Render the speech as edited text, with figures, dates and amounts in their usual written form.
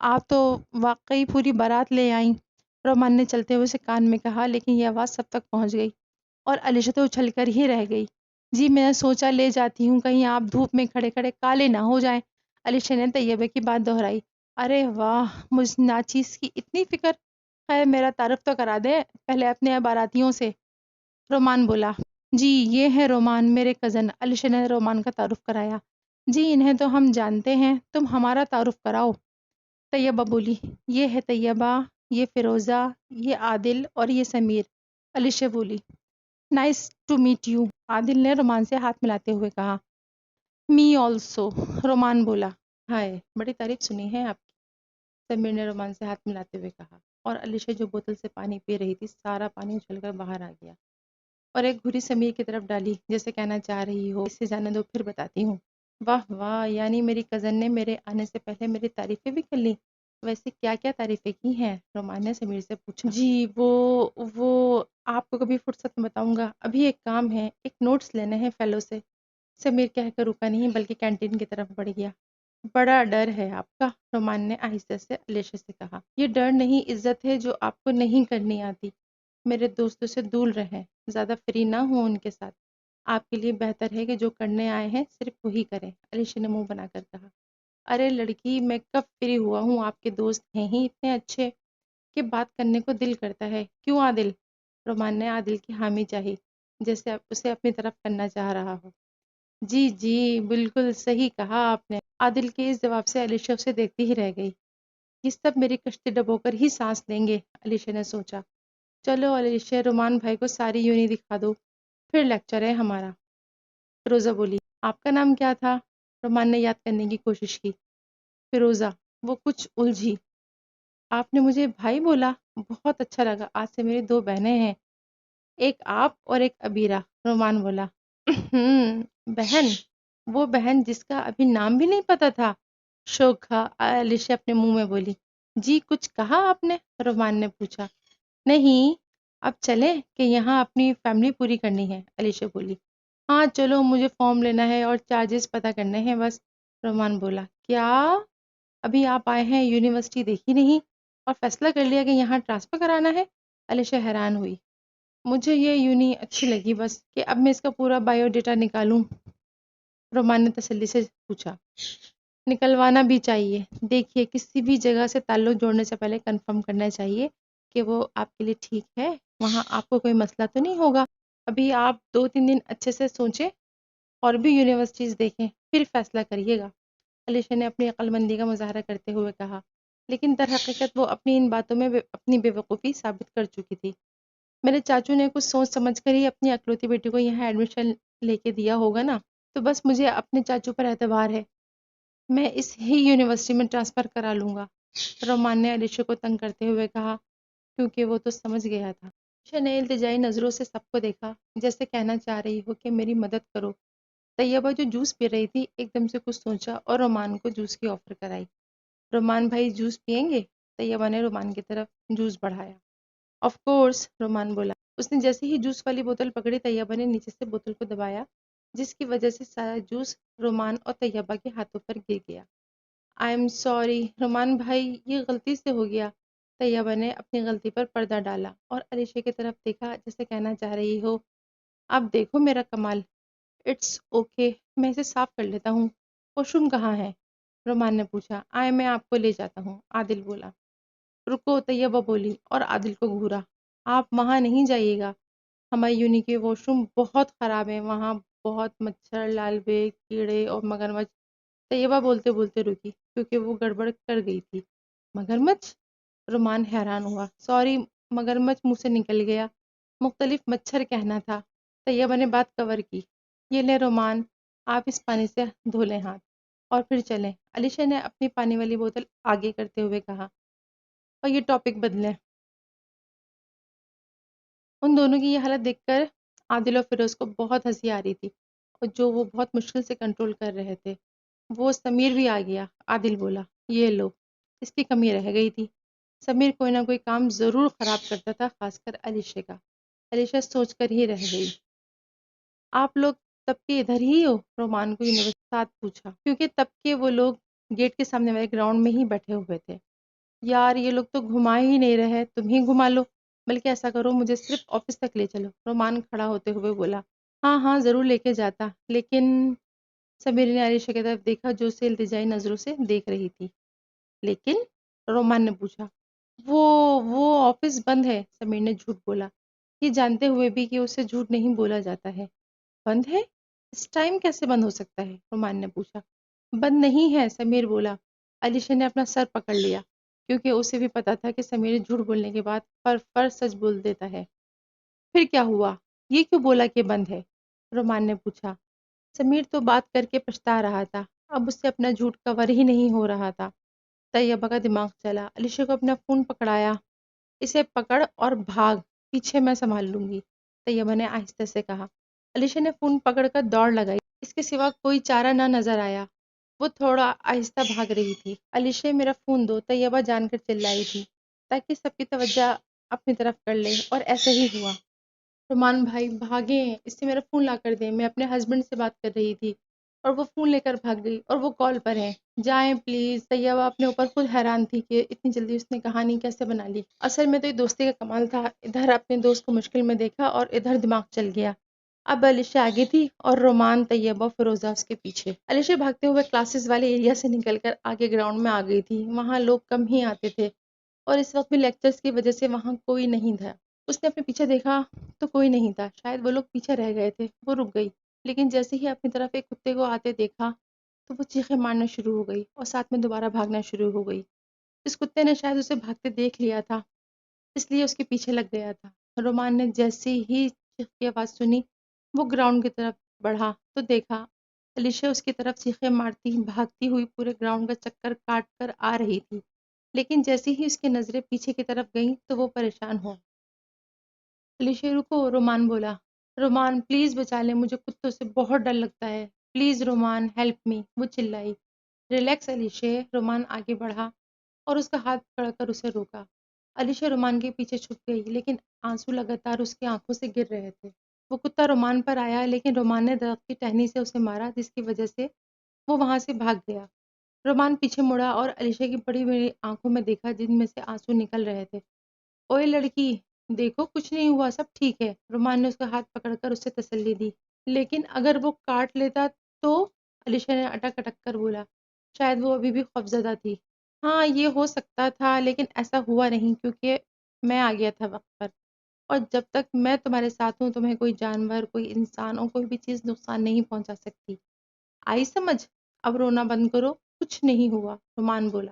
آپ تو واقعی پوری بارات لے آئیں، رومان نے چلتے ہوئے اسے کان میں کہا، لیکن یہ آواز سب تک پہنچ گئی اور علیشہ تو اچھل کر ہی رہ گئی۔ جی میں نے سوچا لے جاتی ہوں، کہیں آپ دھوپ میں کھڑے کھڑے کالے نہ ہو جائیں۔ علیشہ نے طیبہ کی بات دہرائی۔ ارے واہ، مجھ ناچیز کی اتنی فکر، خیر میرا تعارف تو کرا دے پہلے اپنے باراتیوں سے، رومان بولا۔ جی یہ ہے رومان، میرے کزن، علیشہ نے رومان کا تعارف کرایا۔ جی انہیں تو ہم جانتے ہیں، تم ہمارا تعارف کراؤ، طیبہ بولی۔ یہ ہے طیبہ، یہ فیروزہ، یہ عادل اور یہ سمیر، علیشہ بولی۔ نائس ٹو میٹ یو، عادل نے رومان سے ہاتھ ملاتے ہوئے کہا۔ می آلسو، رومان بولا۔ ہائے بڑی تعریف سنی ہے آپ کی، سمیر نے رومان سے ہاتھ ملاتے ہوئے کہا، اور علیشہ جو بوتل سے پانی پی رہی تھی سارا پانی اچھل کر باہر آ گیا اور ایک گھوری سمیر کی طرف ڈالی، جیسے کہنا چاہ رہی ہو اس سے جانے دو پھر بتاتی ہوں۔ واہ واہ، یعنی میری کزن نے میرے آنے سے پہلے میری تعریفیں بھی کر لی؟ ویسے کیا کیا تعریفیں کی ہیں؟ رومان نے سمیر سے پوچھا۔ جی وہ آپ کو کبھی فرصت میں بتاؤں گا، ابھی ایک کام ہے، ایک نوٹس لینے ہیں فیلو سے، سمیر کہہ کر رکا نہیں بلکہ کینٹین کی طرف بڑھ گیا۔ بڑا ڈر ہے آپ کا، رومان نے آہستہ سے علیشہ سے کہا۔ یہ ڈر نہیں، عزت ہے جو آپ کو نہیں کرنی آتی۔ میرے دوستوں سے دور رہیں، زیادہ فری نہ ہوں ان کے ساتھ، آپ کے لیے بہتر ہے کہ جو کرنے آئے ہیں صرف وہی کریں، علیشہ نے منہ بنا کر کہا۔ ارے لڑکی، میں کب فری ہوا ہوں، آپ کے دوست ہیں ہی اتنے اچھے کہ بات کرنے کو دل کرتا ہے، کیوں عادل؟ رومان نے عادل کی حامی چاہی، جیسے اسے اپنی طرف کرنا چاہ رہا ہو۔ جی جی بالکل صحیح کہا آپ نے، عادل کے اس جواب سے علیشہ اسے دیکھتی ہی رہ گئی۔ یہ سب میری کشتی ڈبو کر ہی سانس لیں گے، علیشہ نے سوچا۔ چلو علیشہ، رومان بھائی کو ساری یونی دکھا دو، پھر لیکچر ہے ہمارا، فیروزہ بولی۔ آپ کا نام کیا تھا؟ رومان نے یاد کرنے کی کوشش کی۔ فیروزہ، وہ کچھ الجھی۔ آپ نے مجھے بھائی بولا، بہت اچھا لگا، آج سے میری دو بہنیں ہیں، ایک آپ اور ایک ابیرہ، رومان بولا۔ بہن؟ وہ بہن جس کا ابھی نام بھی نہیں پتا تھا، شوکھا، علیشہ اپنے منہ میں بولی۔ جی کچھ کہا آپ نے؟ رومان نے پوچھا۔ نہیں، اب چلیں کہ یہاں اپنی فیملی پوری کرنی ہے، علیشہ بولی۔ ہاں چلو، مجھے فارم لینا ہے اور چارجز پتہ کرنے ہیں بس، رومان بولا۔ کیا ابھی آپ آئے ہیں، یونیورسٹی دیکھی نہیں اور فیصلہ کر لیا کہ یہاں ٹرانسفر کرانا ہے؟ علیشہ حیران ہوئی۔ مجھے یہ یونی اچھی لگی بس، کہ اب میں اس کا پورا بایو ڈیٹا نکالوں، رومان نے تسلی سے پوچھا۔ نکلوانا بھی چاہیے، دیکھیے کسی بھی جگہ سے تعلق جوڑنے سے پہلے کنفرم کرنا چاہیے کہ وہ آپ کے لیے ٹھیک ہے، وہاں آپ کو کوئی مسئلہ تو نہیں ہوگا۔ ابھی آپ 2-3 دن اچھے سے سوچیں اور بھی یونیورسٹیز دیکھیں، پھر فیصلہ کریے گا، علیشہ نے اپنی عقل مندی کا مظاہرہ کرتے ہوئے کہا، لیکن در حقیقت وہ اپنی ان باتوں میں اپنی بے وقوفی ثابت کر چکی تھی۔ میرے چاچو نے کچھ سوچ سمجھ کر ہی اپنی اکلوتی بیٹی کو یہاں ایڈمیشن لے کے دیا ہوگا نا، تو بس مجھے اپنے چاچو پر اعتبار ہے، میں اس ہی یونیورسٹی میں ٹرانسفر کرا لوں گا، رومان نے علیشہ کو تنگ کرتے ہوئے کہا، کیونکہ وہ تو سمجھ گیا تھا۔ علیشہ نے التجائی نظروں سے سب کو دیکھا، جیسے کہنا چاہ رہی ہو کہ میری مدد کرو۔ طیبہ جو جوس پی رہی تھی ایک دم سے کچھ سوچا اور رومان کو جوس کی آفر کرائی۔ رومان بھائی جوس پئیں گے؟ طیبہ نے رومان کی طرف جوس بڑھایا۔ آف کورس، رومان بولا۔ اس نے جیسے ہی جوس والی بوتل پکڑی، طیبہ نے نیچے سے بوتل کو دبایا، جس کی وجہ سے سارا جوس رومان اور طیبہ کے ہاتھوں پر گر گیا۔ آئی ایم سوری رومان بھائی، یہ غلطی سے ہو گیا، طیبہ نے اپنی غلطی پر پردہ ڈالا اور علیشہ کی طرف دیکھا، جیسے کہنا چاہ رہی ہو، اب دیکھو میرا کمال۔ اٹس اوکے، میں اسے صاف کر لیتا ہوں۔ واش روم کہاں ہے؟ رومان نے پوچھا۔ آئے میں آپ کو لے جاتا ہوں، عادل بولا۔ رکو، طیبہ بولی اور عادل کو گھورا۔ آپ وہاں نہیں جائیے گا، ہماری یونی کے واش روم بہت خراب ہیں، وہاں بہت مچھر، لالبے، کیڑے اور مگرمچھ۔ طیبہ بولتے بولتے رکی کیونکہ وہ گڑبڑ کر گئی تھی۔ مگرمچھ؟ رومان حیران ہوا۔ سوری، مگرمچھ منہ سے نکل گیا، مختلف مچھر کہنا تھا۔ طیبہ نے بات کور کی۔ یہ لے رومان، آپ اس پانی سے دھو لیں ہاتھ اور پھر چلیں، علیشہ نے اپنی پانی والی بوتل آگے کرتے ہوئے کہا، اور یہ ٹاپک بدلیں۔ ان دونوں کی یہ حالت دیکھ کر عادل اور فیروز کو بہت ہنسی آ رہی تھی، اور جو وہ بہت مشکل سے کنٹرول کر رہے تھے۔ وہ سمیر بھی آ گیا، عادل بولا۔ یہ لو، اس کی کمی رہ گئی تھی، سمیر کوئی نہ کوئی کام ضرور خراب کرتا تھا، خاص کر علیشہ کا۔ علیشہ سوچ کر ہی رہ گئی۔ آپ لوگ تب کے ادھر ہی ہو؟ رومان کو یونیورسٹی ساتھ پوچھا، کیونکہ تب کے وہ لوگ گیٹ کے سامنے والے گراؤنڈ میں ہی بیٹھے ہوئے تھے۔ یار یہ لوگ تو گھما ہی نہیں رہے، تم ہی گھما لو، بلکہ ایسا کرو مجھے صرف آفس تک لے چلو۔ رومان کھڑا ہوتے ہوئے بولا، ہاں ہاں ضرور لے کے جاتا، لیکن سمیر نے عائشہ کی طرف دیکھا جو اسے التجائی نظروں سے دیکھ رہی تھی۔ لیکن رومان نے پوچھا، وہ وہ آفس بند ہے، سمیر نے جھوٹ بولا، یہ جانتے ہوئے بھی کہ اسے جھوٹ نہیں بولا جاتا ہے۔ بند ہے؟ اس ٹائم کیسے بند ہو سکتا ہے؟ رومان نے پوچھا۔ بند نہیں ہے، سمیر بولا۔ علیشا نے اپنا سر پکڑ لیا کیونکہ اسے بھی پتا تھا کہ سمیر جھوٹ بولنے کے بعد پر سچ بول دیتا ہے۔ پھر کیا ہوا؟ یہ کیوں بولا کہ بند ہے؟ رومان نے پوچھا۔ سمیر تو بات کر کے پچھتا رہا تھا، اب اس سے اپنا جھوٹ کور ہی نہیں ہو رہا تھا۔ طیبہ کا دماغ چلا، علیشا کو اپنا فون پکڑایا، اسے پکڑ اور بھاگ، پیچھے میں سنبھال لوں گی، طیبہ نے آہستہ سے کہا۔ علیشا نے فون پکڑ کر دوڑ لگائی، اس کے سوا کوئی چارہ نہ نظر آیا، وہ تھوڑا آہستہ بھاگ رہی تھی۔ علیشا میرا فون دو، طیبہ جان کر چلائی تھی تاکہ سب کی توجہ اپنی طرف کر لے، اور ایسا ہی ہوا۔ رومان بھائی بھاگیں، اس سے میرا فون لا کر دیں، میں اپنے ہسبینڈ سے بات کر رہی تھی اور وہ فون لے کر بھاگ گئی اور وہ کال پر ہیں، جائیں پلیز۔ طیبہ اپنے اوپر خود حیران تھی کہ اتنی جلدی اس نے کہانی کیسے بنا لی۔ اصل میں تو یہ دوستی کا کمال تھا، ادھر اپنے دوست کو مشکل میں دیکھا اور ادھر دماغ چل گیا۔ اب علیشا آگے تھی اور رومان، طیبہ، فیروزہ اس کے پیچھے۔ علیشا بھاگتے ہوئے کلاسز والے ایریا سے نکل کر آگے گراؤنڈ میں آ گئی تھی، وہاں لوگ کم ہی آتے تھے اور اس وقت بھی لیکچرز کی وجہ سے وہاں کوئی نہیں تھا۔ اس نے اپنے پیچھے دیکھا تو کوئی نہیں تھا، شاید وہ لوگ پیچھے رہ گئے تھے، وہ رک گئی، لیکن جیسے ہی اپنی طرف ایک کتے کو آتے دیکھا تو وہ چیخیں مارنا شروع ہو گئی اور ساتھ میں دوبارہ بھاگنا شروع ہو گئی۔ اس کتے نے شاید اسے بھاگتے دیکھ لیا تھا، اس لیے اس کے پیچھے لگ گیا تھا۔ رومان نے جیسے ہی چیخ کی آواز سنی وہ گراؤنڈ کی طرف بڑھا تو دیکھا علیشا اس کی طرف چیخیں مارتی بھاگتی ہوئی پورے گراؤنڈ کا چکر کاٹ کر آ رہی تھی، لیکن جیسے ہی اس کی نظریں پیچھے کی طرف گئیں تو وہ پریشان ہو۔ علیشا رکو، رومان بولا۔ رومان پلیز بچا لے، مجھے کتوں سے بہت ڈر لگتا ہے، پلیز رومان ہیلپ می، وہ چلائی۔ ریلیکس علیشا، رومان آگے بڑھا اور اس کا ہاتھ پکڑ کر اسے روکا۔ علیشا رومان کے پیچھے چھپ گئی لیکن آنسو لگاتار اس کی آنکھوں سے گر رہے تھے۔ وہ کتا رومان پر آیا لیکن رومان نے درخت کی ٹہنی سے اسے مارا جس کی وجہ سے وہ وہاں سے بھاگ گیا۔ رومان پیچھے مڑا اور علیشا کی بڑی بڑی آنکھوں میں دیکھا جن میں سے آنسو نکل رہے تھے۔ اوئے لڑکی، دیکھو کچھ نہیں ہوا، سب ٹھیک ہے، رومان نے اس کا ہاتھ پکڑ کر اسے تسلی دی۔ لیکن اگر وہ کاٹ لیتا تو؟ علیشا نے اٹک اٹک کر بولا، شاید وہ ابھی بھی خوفزدہ تھی۔ ہاں یہ ہو سکتا تھا لیکن ایسا ہوا نہیں کیونکہ میں آ گیا تھا وقت پر، اور جب تک میں تمہارے ساتھ ہوں تمہیں کوئی جانور، کوئی انسان اور کوئی بھی چیز نقصان نہیں پہنچا سکتی۔ آئی سمجھ؟ اب رونا بند کرو، کچھ نہیں ہوا، رومان بولا۔